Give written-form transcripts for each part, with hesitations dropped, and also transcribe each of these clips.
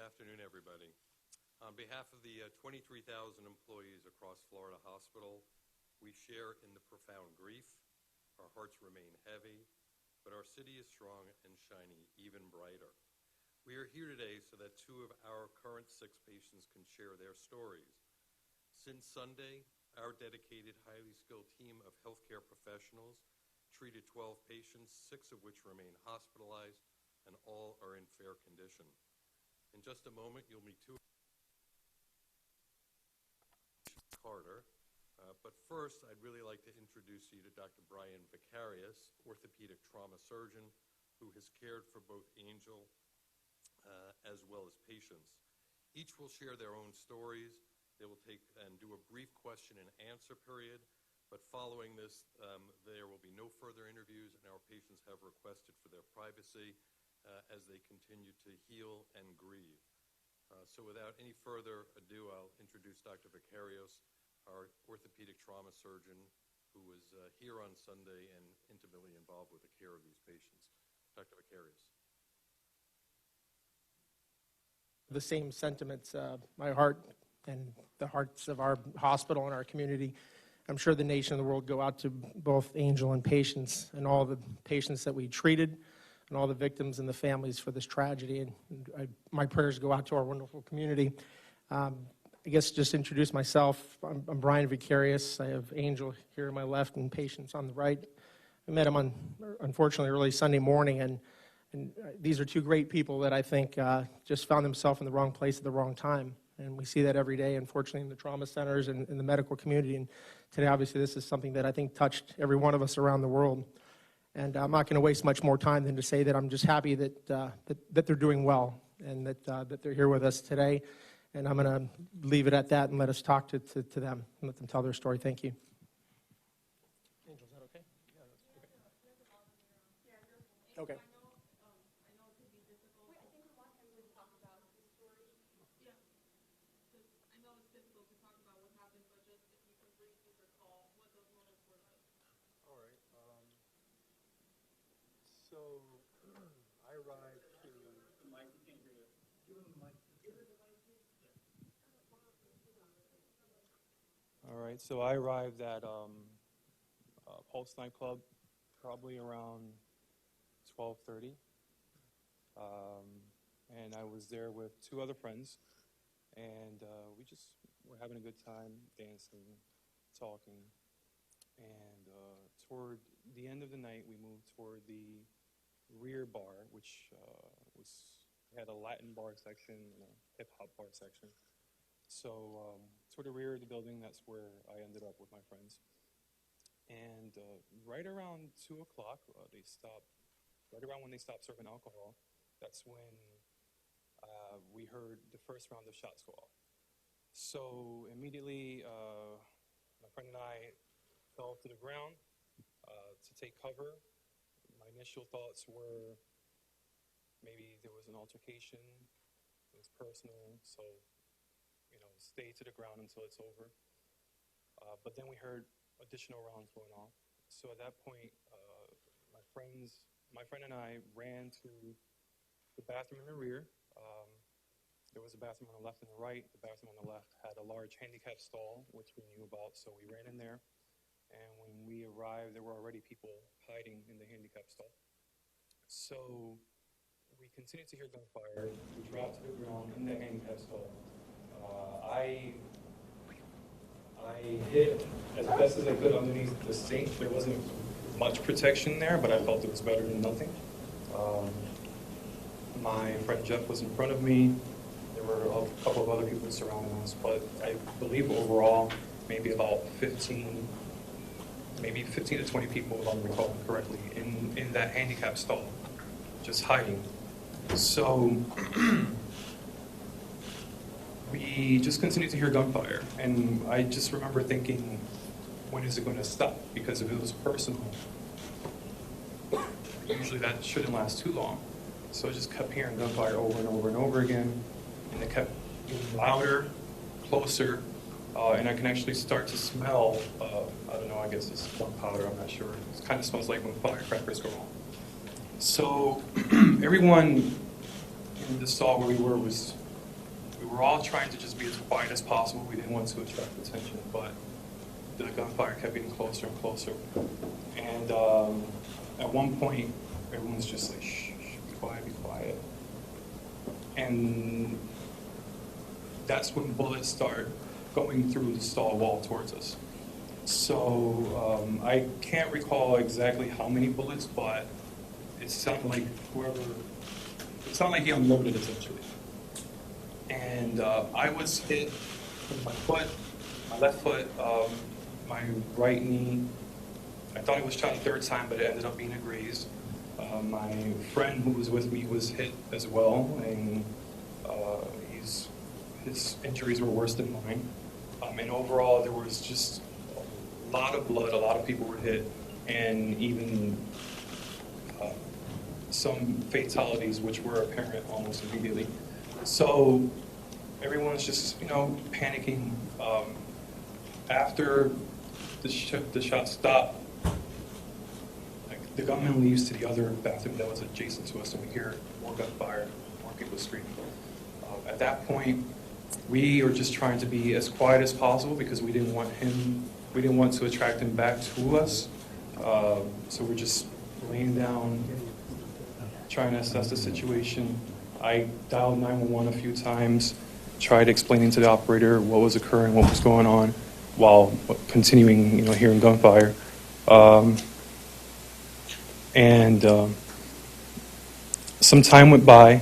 afternoon, everybody. On behalf of the 23,000 employees across Florida Hospital, we share in the profound grief. Our hearts remain heavy, but our city is strong and shining even brighter. We are here today so that two of our current 6 patients can share their stories. Since Sunday, our dedicated, highly skilled team of healthcare professionals treated 12 patients, 6 of which remain hospitalized, and all are in fair condition. In just a moment, you'll meet 2 Carter. But first, I'd really like to introduce you to Dr. Brian Vicarius, orthopedic trauma surgeon, who has cared for both Angel as well as patients. Each will share their own stories. They will take and do a brief question and answer period. But following this, there will be no further interviews, and our patients have requested for their privacy as they continue to heal and grieve. So without any further ado, I'll introduce Dr. Vicarius, our orthopedic trauma surgeon, who was here on Sunday and intimately involved with the care of these patients. Dr. Vicarius. The same sentiments, my heart and the hearts of our hospital and our community, I'm sure the nation and the world, go out to both Angel and patients and all the patients that we treated and all the victims and the families for this tragedy. And my prayers go out to our wonderful community. I guess just introduce myself. I'm Brian Vicarius. I have Angel here on my left and patients on the right. I met him on, unfortunately, early Sunday morning, and these are 2 great people that I think just found themselves in the wrong place at the wrong time. And we see that every day, unfortunately, in the trauma centers and in the medical community. And today, obviously, this is something that I think touched every one of us around the world. And I'm not going to waste much more time than to say that I'm just happy that they're doing well and that they're here with us today. And I'm going to leave it at that and let us talk to them and let them tell their story. Thank you. Angel, is that okay? Yeah, that's okay. Okay. So I arrived to the mic. You can't hear it. Give him the mic. All right. So I arrived at Pulse nightclub probably around 12:30, and I was there with 2 other friends, and we just were having a good time, dancing, talking, and toward the end of the night, we moved toward the rear bar, which had a Latin bar section and a hip-hop bar section. So toward the rear of the building, that's where I ended up with my friends. And right around 2 o'clock, right around when they stopped serving alcohol, that's when we heard the first round of shots go off. So immediately, my friend and I fell to the ground to take cover. My initial thoughts were maybe there was an altercation, it was personal, so, stay to the ground until it's over. But then we heard additional rounds going off. So at that point, my friend and I ran to the bathroom in the rear. There was a bathroom on the left and the right. The bathroom on the left had a large handicap stall, which we knew about, so we ran in there. And when we arrived, there were already people hiding in the handicap stall. So we continued to hear gunfire. We dropped to the ground in the handicap stall. I hid as best as I could underneath the sink. There wasn't much protection there, but I felt it was better than nothing. My friend Jeff was in front of me. There were a couple of other people surrounding us, but I believe overall maybe about 15 to 20 people, if I'm recalling correctly, in that handicap stall, just hiding. So we just continued to hear gunfire, and I just remember thinking, when is it going to stop? Because if it was personal, usually that shouldn't last too long. So I just kept hearing gunfire over and over and over again, and it kept getting louder, closer, and I can actually start to smell, I don't know, I guess it's gunpowder, I'm not sure. It kind of smells like when firecrackers go off. So everyone in the stall where we were was were all trying to just be as quiet as possible. We didn't want to attract attention, but the gunfire kept getting closer and closer. And at one point, everyone's just like, shh, shh, be quiet, be quiet. And that's when bullets start going through the stall wall towards us. So I can't recall exactly how many bullets, but it sounded like he unloaded essentially. And I was hit with my foot, my left foot, my right knee. I thought it was shot a third time, but it ended up being a graze. My friend who was with me was hit as well, and his injuries were worse than mine. And overall, there was just a lot of blood, a lot of people were hit, and even some fatalities, which were apparent almost immediately. So everyone's just, panicking. After the shot stopped, the gunman leaves to the other bathroom that was adjacent to us, and we hear more gunfire, more people screaming. At that point, we were just trying to be as quiet as possible because we didn't want to attract him back to us. So we're just laying down, trying to assess the situation. I dialed 911 a few times, tried explaining to the operator what was occurring, what was going on, while continuing, hearing gunfire. Some time went by,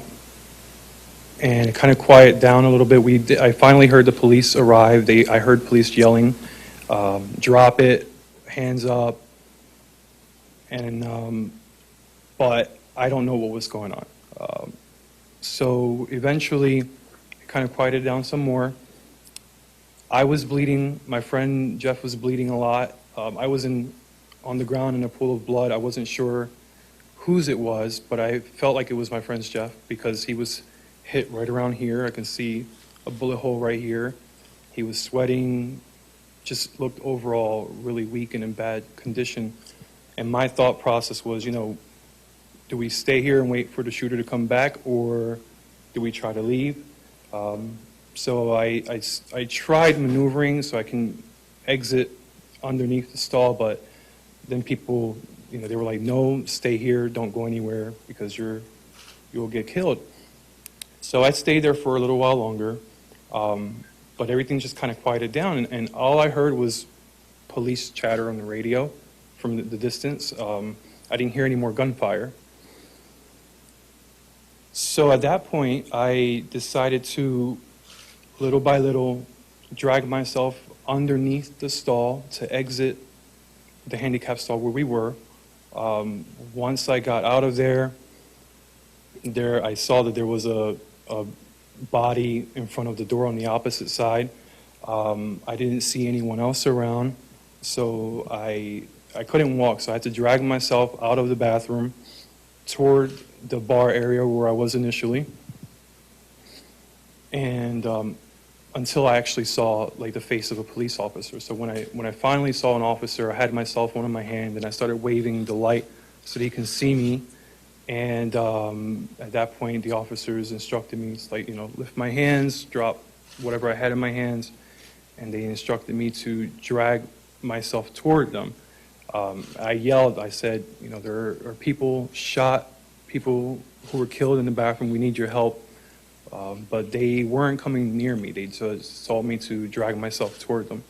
and it kind of quieted down a little bit. I finally heard the police arrive. I heard police yelling, "Drop it, hands up," but I don't know what was going on. So eventually, it kind of quieted down some more. I was bleeding. My friend Jeff was bleeding a lot. I was on the ground in a pool of blood. I wasn't sure whose it was, but I felt like it was my friend's Jeff because he was hit right around here. I can see a bullet hole right here. He was sweating, just looked overall really weak and in bad condition. And my thought process was, do we stay here and wait for the shooter to come back, or do we try to leave? So I tried maneuvering so I can exit underneath the stall, but then people, they were like, "No, stay here, don't go anywhere because you'll get killed." So I stayed there for a little while longer, but everything just kind of quieted down, and all I heard was police chatter on the radio from the distance. I didn't hear any more gunfire. So at that point, I decided to, little by little, drag myself underneath the stall to exit the handicap stall where we were. Once I got out of there, I saw that there was a body in front of the door on the opposite side. I didn't see anyone else around, so I couldn't walk, so I had to drag myself out of the bathroom toward the bar area where I was initially, and until I actually saw the face of a police officer. So when I finally saw an officer, I had my cell phone in my hand and I started waving the light so that he can see me. And at that point, the officers instructed me, lift my hands, drop whatever I had in my hands, and they instructed me to drag myself toward them. I yelled, I said, there are people shot, people who were killed in the bathroom, we need your help. But they weren't coming near me. They just told me to drag myself toward them.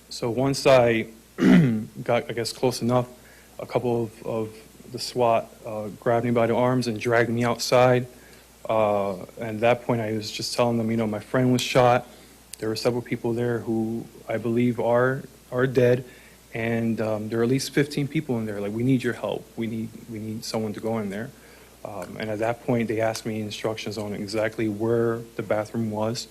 So once I got, close enough, a couple of the SWAT grabbed me by the arms and dragged me outside. And at that point, I was just telling them, my friend was shot. There were several people there who I believe are dead. And there are at least 15 people in there. We need your help. We need someone to go in there. And at that point, they asked me instructions on exactly where the bathroom was.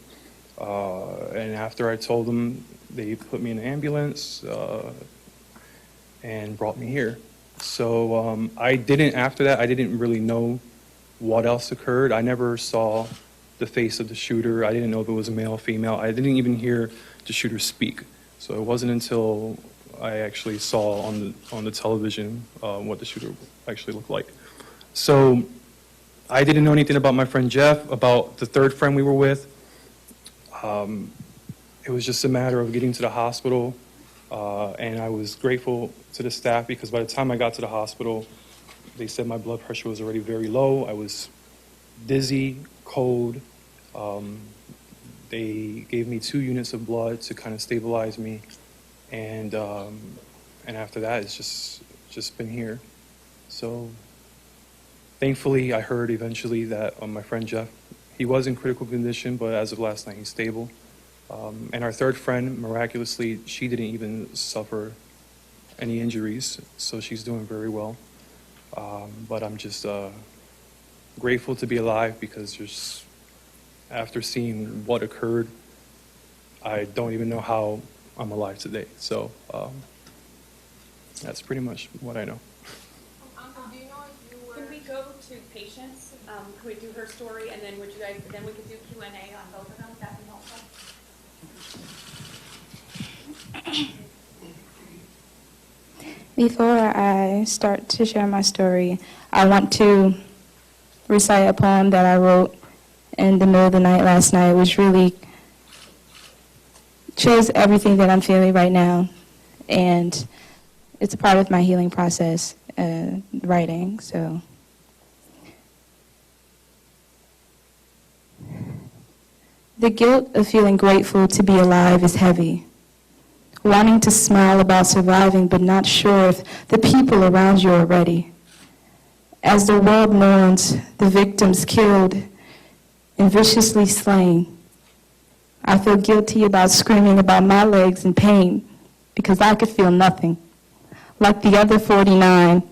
And after I told them, they put me in an ambulance and brought me here. So after that, I didn't really know what else occurred. I never saw the face of the shooter. I didn't know if it was a male or female. I didn't even hear the shooter speak. So it wasn't until I actually saw on the television what the shooter actually looked like. So I didn't know anything about my friend Jeff, about the third friend we were with. It was just a matter of getting to the hospital, and I was grateful to the staff because by the time I got to the hospital, they said my blood pressure was already very low. I was dizzy, cold. They gave me 2 units of blood to kind of stabilize me, and after that, it's just been here. So thankfully, I heard eventually that my friend Jeff, he was in critical condition, but as of last night, he's stable. And our third friend, miraculously, she didn't even suffer any injuries, so she's doing very well. But I'm just grateful to be alive because just after seeing what occurred, I don't even know how I'm alive today. So that's pretty much what I know. Uncle, do you know if you were... Can we go to patients? Could we do her story, and then would you guys? Then we could do Q&A on both of them. Would that be helpful? Before I start to share my story, I want to recite a poem that I wrote in the middle of the night last night, which really shows everything that I'm feeling right now, and it's a part of my healing process, writing. So, the guilt of feeling grateful to be alive is heavy. Wanting to smile about surviving, but not sure if the people around you are ready. As the world mourns the victims killed and viciously slain, I feel guilty about screaming about my legs in pain because I could feel nothing, like the other 49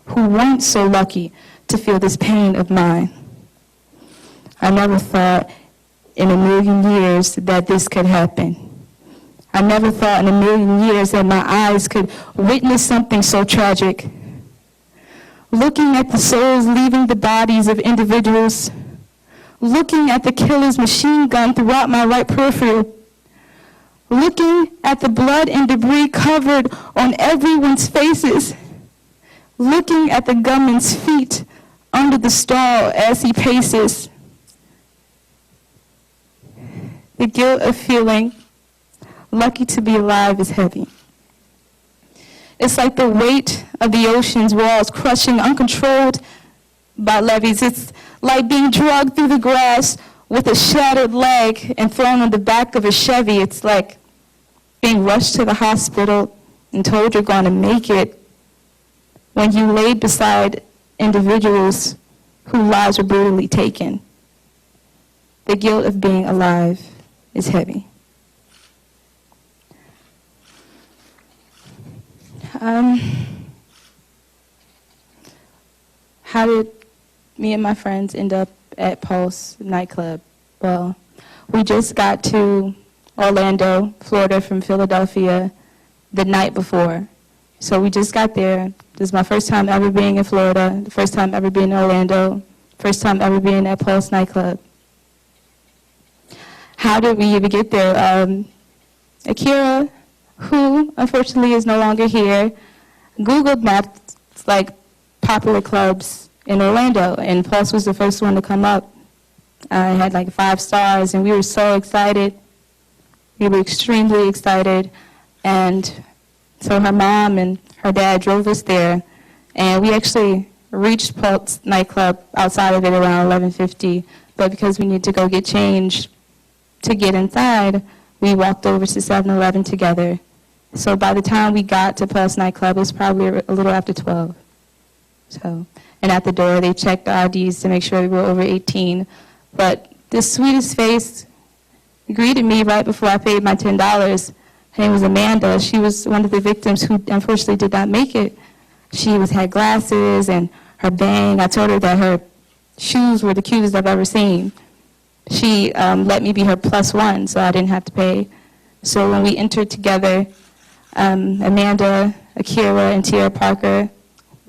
who weren't so lucky to feel this pain of mine. I never thought in a million years that this could happen. I never thought in a million years that my eyes could witness something so tragic. Looking at the souls leaving the bodies of individuals, looking at the killer's machine gun throughout my right peripheral, looking at the blood and debris covered on everyone's faces, looking at the gunman's feet under the stall as he paces. The guilt of feeling lucky to be alive is heavy. It's like the weight of the ocean's walls crushing uncontrolled by levees. It's like being dragged through the grass with a shattered leg and thrown on the back of a Chevy. It's like being rushed to the hospital and told you're going to make it when you laid beside individuals whose lives were brutally taken. The guilt of being alive is heavy. How did me and my friends end up at Pulse nightclub? Well, we just got to Orlando, Florida from Philadelphia the night before. So we just got there. This is my first time ever being in Florida, the first time ever being in Orlando, first time ever being at Pulse nightclub. How did we even get there? Akira, who unfortunately is no longer here, Googled mapped like popular clubs in Orlando, and Pulse was the first one to come up. It had like 5 stars, and we were so excited. We were extremely excited, and so her mom and her dad drove us there, and we actually reached Pulse nightclub outside of it around 11:50, but because we needed to go get changed to get inside, we walked over to 7-Eleven together. So by the time we got to Pulse nightclub, it was probably a little after 12. So, and at the door, they checked our IDs to make sure we were over 18. But the sweetest face greeted me right before I paid my $10. Her name was Amanda. She was one of the victims who unfortunately did not make it. She had glasses and her bang. I told her that her shoes were the cutest I've ever seen. She let me be her +1, so I didn't have to pay. So when we entered together, Amanda, Akira, and Tierra Parker,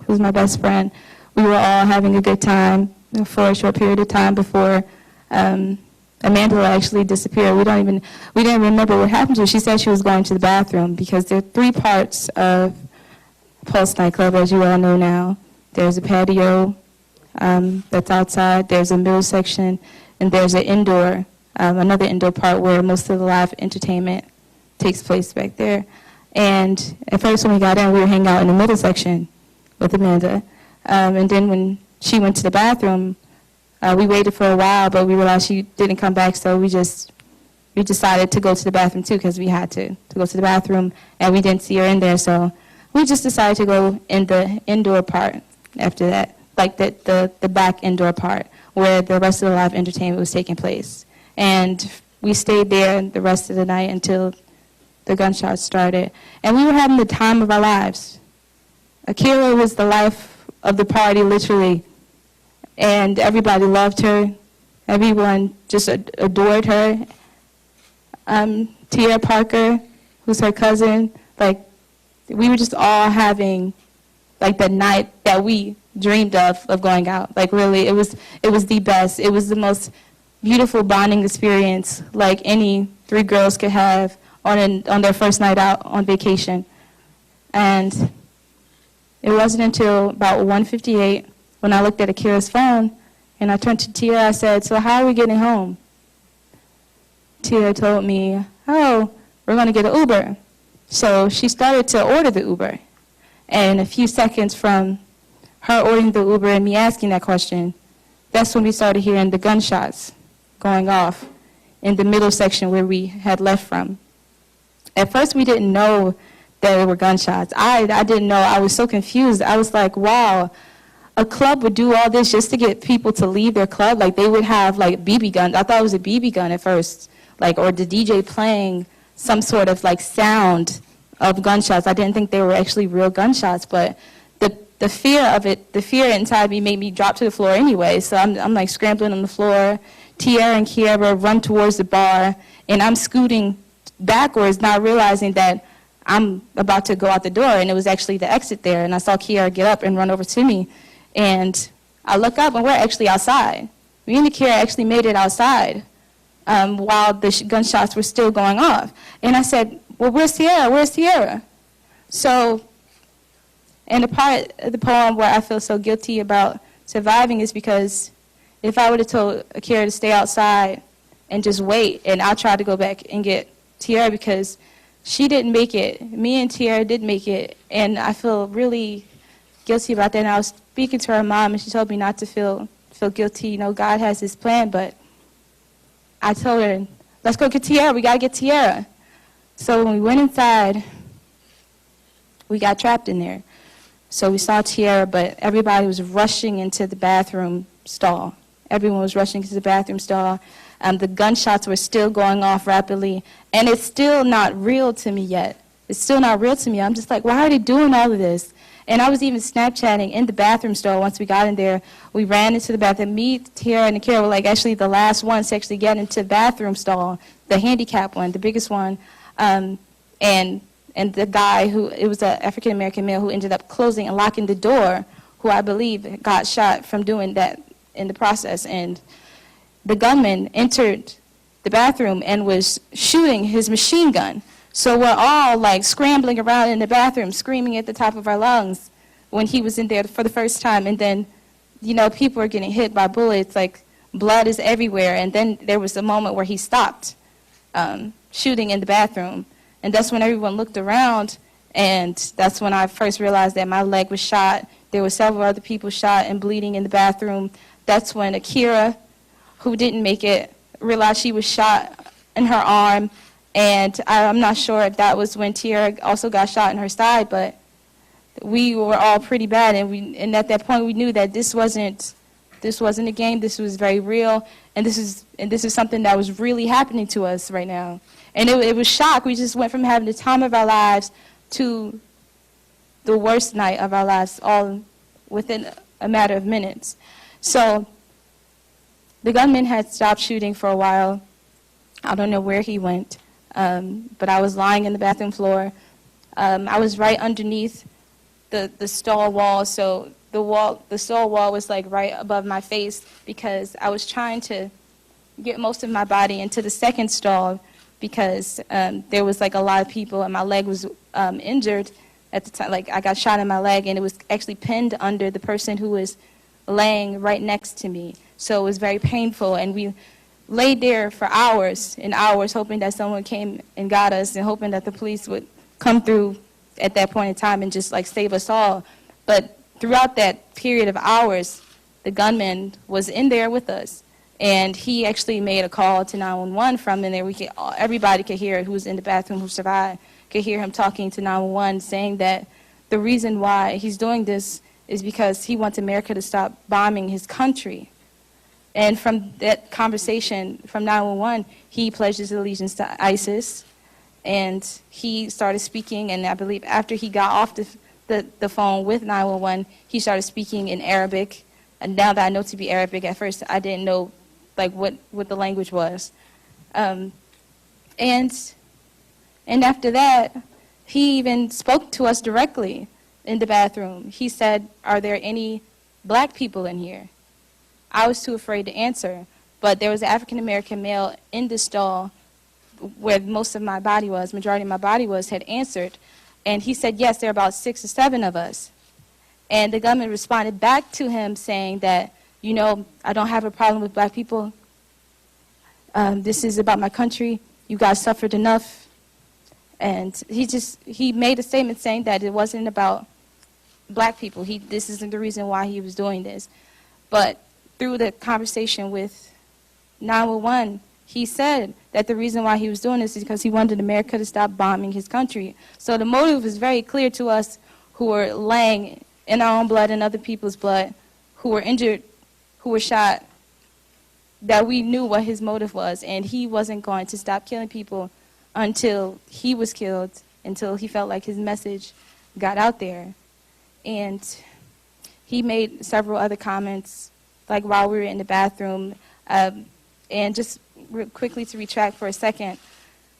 who's my best friend, we were all having a good time for a short period of time before Amanda actually disappeared. We didn't remember what happened to her. She said she was going to the bathroom because there are 3 parts of Pulse nightclub, as you all know now. There's a patio that's outside, there's a middle section, and there's an indoor another indoor part where most of the live entertainment takes place back there. And at first when we got in, we were hanging out in the middle section with Amanda. And then when she went to the bathroom, we waited for a while, but we realized she didn't come back, so we decided to go to the bathroom too, because we had to go to the bathroom, and we didn't see her in there, so we just decided to go in the indoor part after that, like the back indoor part, where the rest of the live entertainment was taking place. And we stayed there the rest of the night until the gunshots started. And we were having the time of our lives. Akira was the life of the party, literally. And everybody loved her. Everyone just adored her. Tia Parker, who's her cousin, like, we were just all having, like, the night that we dreamed of going out. Like, really, it was the best. It was the most beautiful bonding experience, like any three girls could have on their first night out on vacation. And it wasn't until about 1:58 when I looked at Akira's phone, and I turned to Tia. I said, "So how are we getting home?" Tia told me, "Oh, we're going to get an Uber." So she started to order the Uber. And a few seconds from her ordering the Uber and me asking that question, that's when we started hearing the gunshots going off in the middle section where we had left from. At first, we didn't know that there were gunshots. I didn't know. I was so confused. I was like, wow, a club would do all this just to get people to leave their club? Like, they would have, like, BB guns. I thought it was a BB gun at first, like, or the DJ playing some sort of, like, sound of gunshots. I didn't think they were actually real gunshots, but the fear of it, the fear inside me made me drop to the floor anyway. So I'm like, scrambling on the floor. Tierra and Kiera run towards the bar, and I'm scooting backwards, not realizing that I'm about to go out the door, and it was actually the exit there. And I saw Kiera get up and run over to me, and I look up, and we're actually outside. Me and Kiera actually made it outside while the gunshots were still going off. And I said, "Well, where's Tierra? Where's Tierra?" So, and the part of the poem where I feel so guilty about surviving is because if I would have told Akira to stay outside and just wait, and I'll try to go back and get Tierra because she didn't make it. Me and Tierra did make it, and I feel really guilty about that. And I was speaking to her mom, and she told me not to feel guilty. You know, God has His plan, but I told her, "Let's go get Tierra. We got to get Tierra." So when we went inside, we got trapped in there. So we saw Tierra, but everybody was rushing into the bathroom stall. Everyone was rushing into the bathroom stall. The gunshots were still going off rapidly, and it's still not real to me yet. It's still not real to me. I'm just like, why are they doing all of this? And I was even Snapchatting in the bathroom stall. Once we got in there, we ran into the bathroom. Me, Tierra, and Akira were like actually the last ones to actually get into the bathroom stall, the handicap one, the biggest one. And the guy who, it was an African-American male who ended up closing and locking the door, who I believe got shot from doing that in the process. And the gunman entered the bathroom and was shooting his machine gun. So we're all like scrambling around in the bathroom, screaming at the top of our lungs when he was in there for the first time. And then, you know, people are getting hit by bullets, like blood is everywhere. And then there was a moment where he stopped shooting in the bathroom. And that's when everyone looked around, and that's when I first realized that my leg was shot. There were several other people shot and bleeding in the bathroom. That's when Akira, who didn't make it, realized she was shot in her arm. And I'm not sure if that was when Tierra also got shot in her side, but we were all pretty bad. And at that point, we knew that this wasn't a game. This was very real, and this is something that was really happening to us right now. And it was shock. We just went from having the time of our lives to the worst night of our lives, all within a matter of minutes. So the gunman had stopped shooting for a while. I don't know where he went, but I was lying in the bathroom floor. I was right underneath the stall wall, so the stall wall was like right above my face because I was trying to get most of my body into the second stall because there was like a lot of people, and my leg was injured at the time. Like, I got shot in my leg, and it was actually pinned under the person who was laying right next to me. So it was very painful, and laid there for hours and hours hoping that someone came and got us and hoping that the police would come through at that point in time and just like save us all. But throughout that period of hours, the gunman was in there with us. And he actually made a call to 911 from in there. Everybody could hear it who was in the bathroom who survived, could hear him talking to 911 saying that the reason why he's doing this is because he wants America to stop bombing his country. And from that conversation from 911, he pledged his allegiance to ISIS. And he started speaking, and I believe after he got off the phone with 911, he started speaking in Arabic. And now that I know to be Arabic, at first I didn't know like what the language was. And after that, he even spoke to us directly in the bathroom. He said, "Are there any black people in here?" I was too afraid to answer, but there was an African-American male in the stall where most of my body was, majority of my body was, had answered. And he said, "Yes, there are about 6 or 7 of us." And the gunman responded back to him saying that, "You know, I don't have a problem with black people. This is about my country. You guys suffered enough." And he made a statement saying that it wasn't about black people. This isn't the reason why he was doing this. But through the conversation with 911, he said that the reason why he was doing this is because he wanted America to stop bombing his country. So the motive is very clear to us who were laying in our own blood and other people's blood, who were injured, who were shot, that we knew what his motive was, and he wasn't going to stop killing people until he was killed, until he felt like his message got out there. And he made several other comments, like while we were in the bathroom. And just quickly to retract for a second,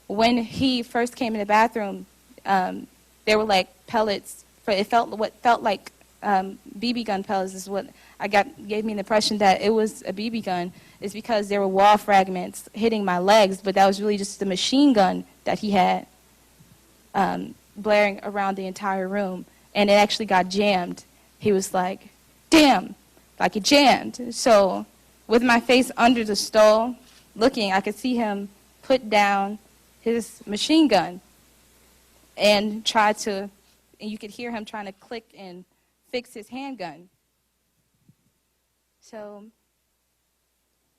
when he first came in the bathroom, there were like pellets. What felt like BB gun pellets is what gave me the impression that it was a BB gun, is because there were wall fragments hitting my legs, but that was really just the machine gun that he had blaring around the entire room, and it actually got jammed. He was like, "Damn," like it jammed. So with my face under the stall looking, I could see him put down his machine gun and and you could hear him trying to click and fix his handgun. So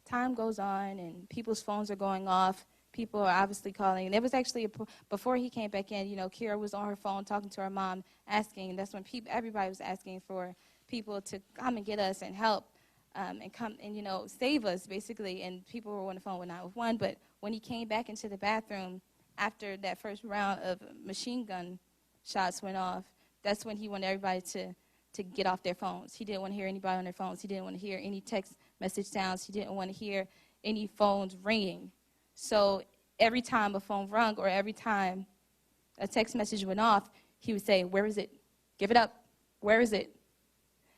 time goes on and people's phones are going off. People are obviously calling. And it was actually, before he came back in, Kira was on her phone talking to her mom, asking, and that's when everybody was asking for people to come and get us and help and come and, save us, basically. And people were on the phone with 911. But when he came back into the bathroom after that first round of machine gun shots went off, that's when he wanted everybody to get off their phones. He didn't want to hear anybody on their phones. He didn't want to hear any text message sounds. He didn't want to hear any phones ringing. So every time a phone rung or every time a text message went off, he would say, "Where is it? Give it up. Where is it?"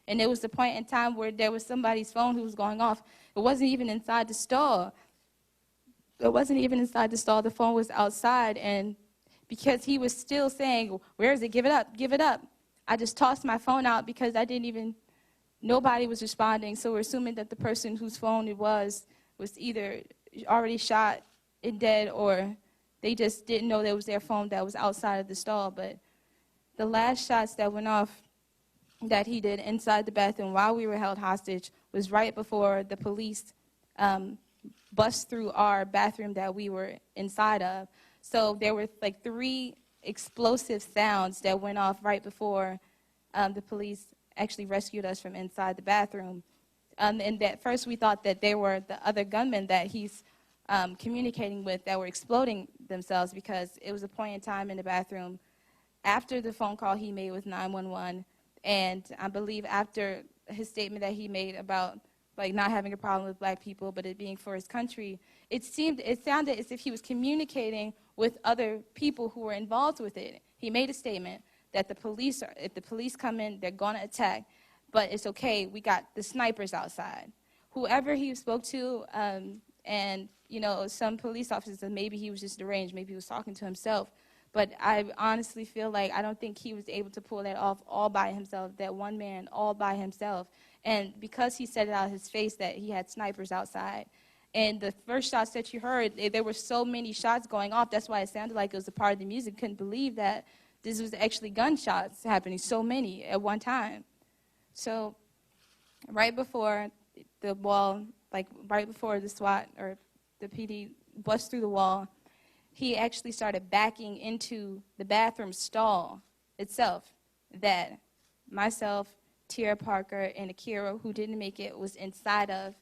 And there was the point in time where there was somebody's phone who was going off. It wasn't even inside the stall. It wasn't even inside the stall. The phone was outside. And because he was still saying, "Where is it? Give it up. Give it up," I just tossed my phone out because nobody was responding. So we're assuming that the person whose phone it was either already shot and dead, or they just didn't know that it was their phone that was outside of the stall. But the last shots that went off that he did inside the bathroom while we were held hostage was right before the police bust through our bathroom that we were inside of. So there were like 3 explosive sounds that went off right before the police actually rescued us from inside the bathroom. And at first we thought that they were the other gunmen that he's communicating with that were exploding themselves, because it was a point in time in the bathroom after the phone call he made with 911, and I believe after his statement that he made about like not having a problem with black people, but it being for his country, it sounded as if he was communicating with other people who were involved with it. He made a statement that if the police come in, they're going to attack, but it's okay, we got the snipers outside. Whoever he spoke to, and some police officers, maybe he was just deranged, maybe he was talking to himself, but I honestly feel like I don't think he was able to pull that off all by himself, that one man all by himself. And because he said it out of his face that he had snipers outside, And the first shots that you heard, there were so many shots going off. That's why it sounded like it was a part of the music. Couldn't believe that this was actually gunshots happening, so many at one time. So right before the wall, like right before the SWAT or the PD bust through the wall, he actually started backing into the bathroom stall itself that myself, Tierra Parker, and Akira, who didn't make it, was inside of.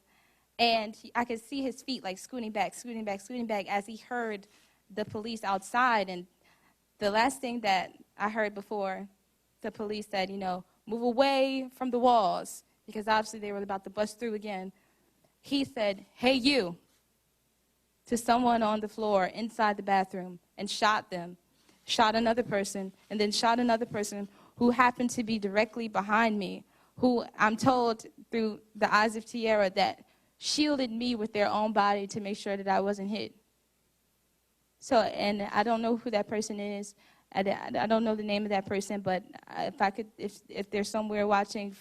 And I could see his feet like scooting back, scooting back, scooting back as he heard the police outside. And the last thing that I heard before the police said, move away from the walls, because obviously they were about to bust through again. He said, "Hey, you," to someone on the floor inside the bathroom, and shot them, shot another person, and then shot another person who happened to be directly behind me, who I'm told through the eyes of Tierra that shielded me with their own body to make sure that I wasn't hit. So, and I don't know who that person is. I don't know the name of that person, but if they're somewhere watching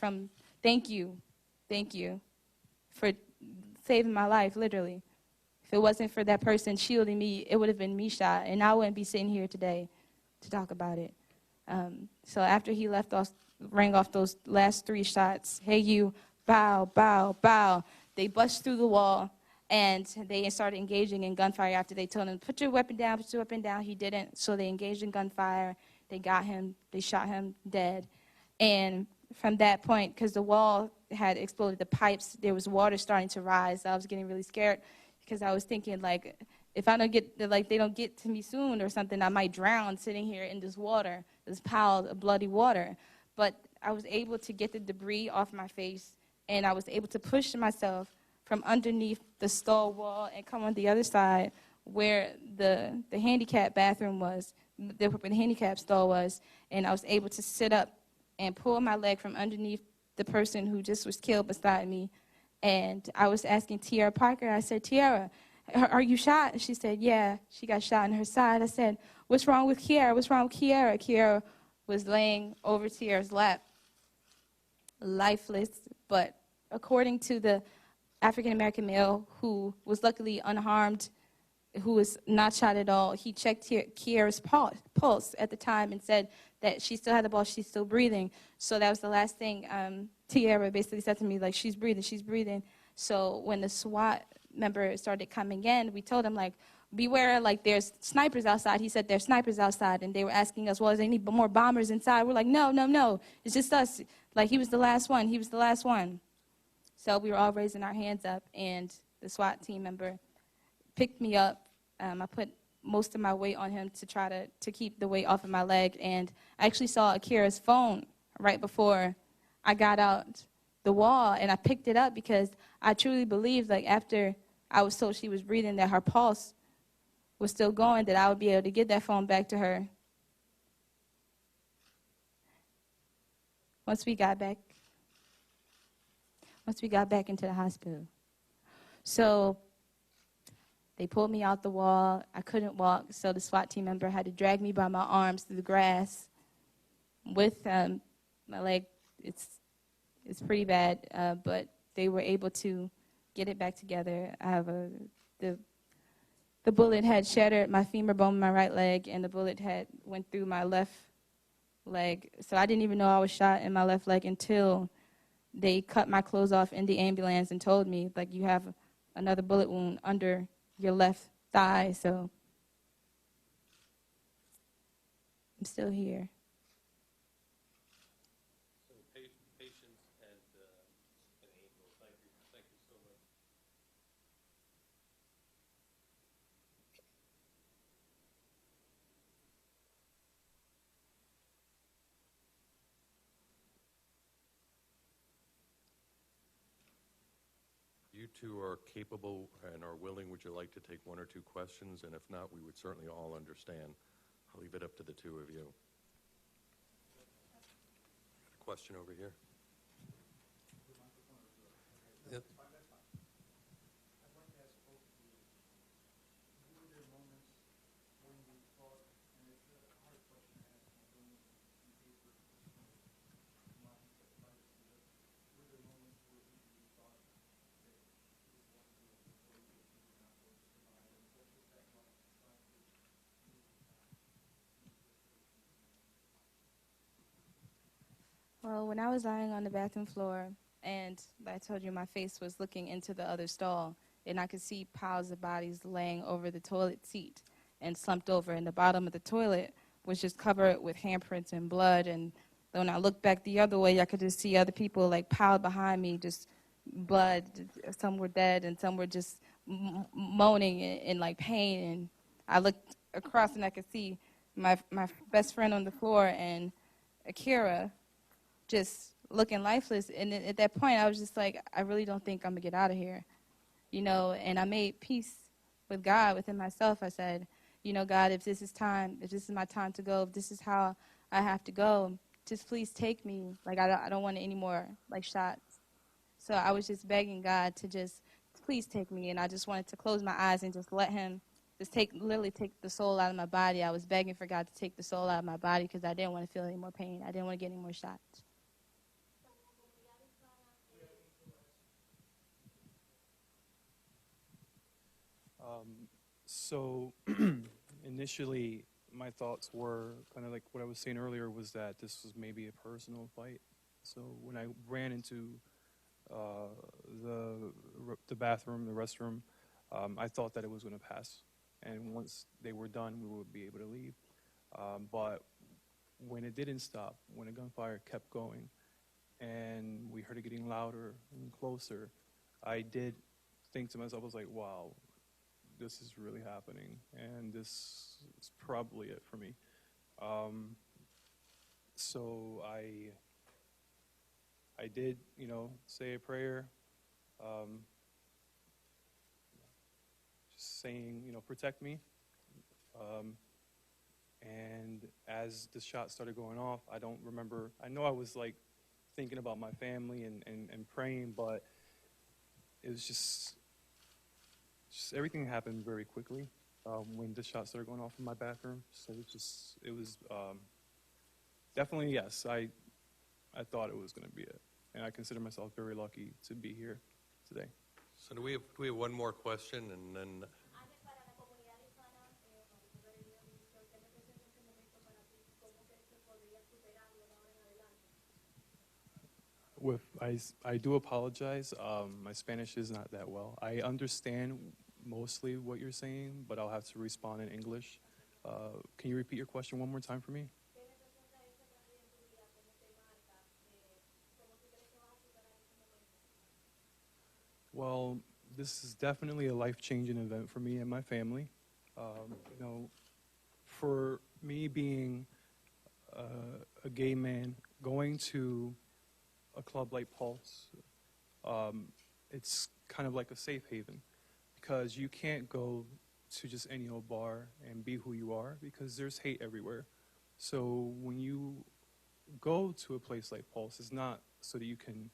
thank you for saving my life, literally. If it wasn't for that person shielding me, it would have been me shot, and I wouldn't be sitting here today to talk about it. So after he rang off those last 3 shots, "Hey, you, bow, bow, bow," they bust through the wall, and they started engaging in gunfire after they told him, put your weapon down, put your weapon down. He didn't, so they engaged in gunfire. They got him. They shot him dead. And from that point, because the wall had exploded, the pipes, there was water starting to rise. I was getting really scared because I was thinking, like, if I don't they don't get to me soon or something, I might drown sitting here in this water, this pile of bloody water. But I was able to get the debris off my face, and I was able to push myself from underneath the stall wall and come on the other side where the handicap bathroom was, the handicap stall was, and I was able to sit up and pull my leg from underneath the person who just was killed beside me. And I was asking Tierra Parker, I said, "Tierra, are you shot?" She said, "Yeah, she got shot in her side." I said, "What's wrong with Kiara? What's wrong with Kiara?" Kiara was laying over Tierra's lap, lifeless, but according to the African-American male who was luckily unharmed, who was not shot at all, he checked Kiara's pulse at the time and said that she still had the pulse, she's still breathing. So that was the last thing Tierra basically said to me, like, she's breathing, she's breathing. So when the SWAT member started coming in, we told him, like, beware, like, there's snipers outside. He said, "There's snipers outside." And they were asking us, "Well, is there any more bombers inside?" We're like, no, it's just us. Like, he was the last one. So we were all raising our hands up, and the SWAT team member picked me up. I put most of my weight on him to try to keep the weight off of my leg, and I actually saw Akira's phone right before I got out the wall, and I picked it up because I truly believed, like, after I was told she was breathing, that her pulse was still going, that I would be able to get that phone back to her. Once we got back into the hospital. So they pulled me out the wall. I couldn't walk, so the SWAT team member had to drag me by my arms through the grass with my leg. It's pretty bad, but they were able to get it back together. I have the bullet had shattered my femur bone in my right leg, and the bullet had went through my left leg. So I didn't even know I was shot in my left leg until they cut my clothes off in the ambulance and told me, like, you have another bullet wound under your left thigh. So I'm still here. So patience and Angel, thank you so much. You two are capable and are willing. Would you like to take 1 or 2 questions? And if not, we would certainly all understand. I'll leave it up to the 2 of you. Got a question over here. Yep. when I was lying on the bathroom floor and I told you my face was looking into the other stall and I could see piles of bodies laying over the toilet seat and slumped over, and the bottom of the toilet was just covered with handprints and blood. And when I looked back the other way, I could just see other people like piled behind me, just blood. Some were dead and some were just moaning in like pain. And I looked across and I could see my best friend on the floor and Akira just looking lifeless. And at that point, I was just like, I really don't think I'm gonna get out of here, you know. And I made peace with God within myself. I said, you know, God, if this is my time to go, if this is how I have to go, just please take me. Like, I don't want any more like shots. So I was just begging God to just please take me, and I just wanted to close my eyes and just let Him just literally take the soul out of my body. I was begging for God to take the soul out of my body because I didn't want to feel any more pain. I didn't want to get any more shots. So initially, my thoughts were kind of like what I was saying earlier, was that this was maybe a personal fight. So when I ran into the bathroom, the restroom, I thought that it was going to pass, and once they were done, we would be able to leave. But when it didn't stop, when the gunfire kept going, and we heard it getting louder and closer, I did think to myself, I was like, wow, this is really happening, and this is probably it for me. So I did, you know, say a prayer, just saying, you know, protect me. And as the shot started going off, I don't remember, I know I was like thinking about my family and praying, but it was just everything happened very quickly when the shot started going off in my bathroom. So it was definitely, yes, I thought it was going to be it. And I consider myself very lucky to be here today. So do we have one more question, and then I do apologize. My Spanish is not that well. I understand mostly what you're saying, but I'll have to respond in English. Can you repeat your question one more time for me? Well, this is definitely a life-changing event for me and my family. You know, for me being a gay man, going to a club like Pulse, it's kind of like a safe haven, because you can't go to just any old bar and be who you are, because there's hate everywhere. So when you go to a place like Pulse, it's not so that you can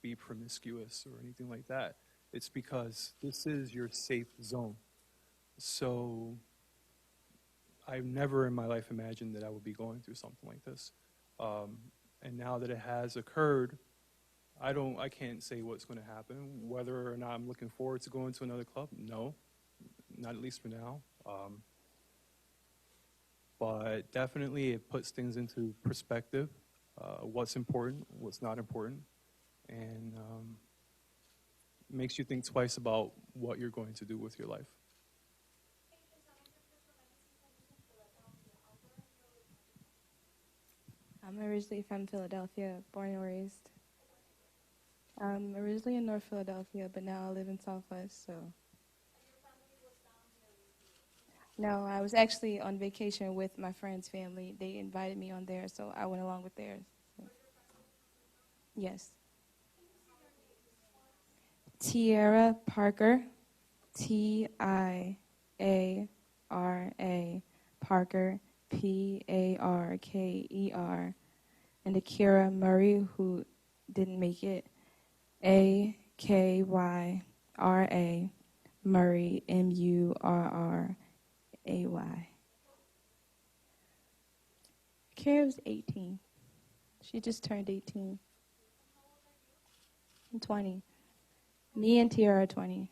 be promiscuous or anything like that. It's because this is your safe zone. So I've never in my life imagined that I would be going through something like this. And now that it has occurred, I can't say what's going to happen. Whether or not I'm looking forward to going to another club, no, not at least for now. But definitely it puts things into perspective, what's important, what's not important, and makes you think twice about what you're going to do with your life. I'm originally from Philadelphia, born and raised. I'm originally in North Philadelphia, but now I live in Southwest, so. No, I was actually on vacation with my friend's family. They invited me on theirs, so I went along with theirs. So. Yes. Tiara Parker, Tiara Parker, Parker, and Akira Murray, who didn't make it, Akyra Murray, Murray. Akira was 18. She just turned 18. I'm 20. Me and Tiara are 20.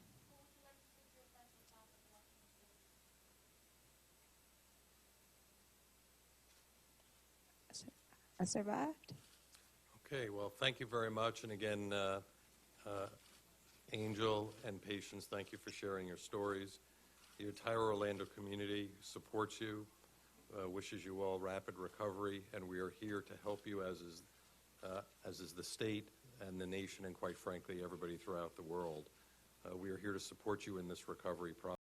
I survived. Okay, well, thank you very much. And again, Angel and Patience, thank you for sharing your stories. The entire Orlando community supports you, wishes you all rapid recovery, and we are here to help you, as is the state and the nation, and quite frankly, everybody throughout the world. We are here to support you in this recovery process.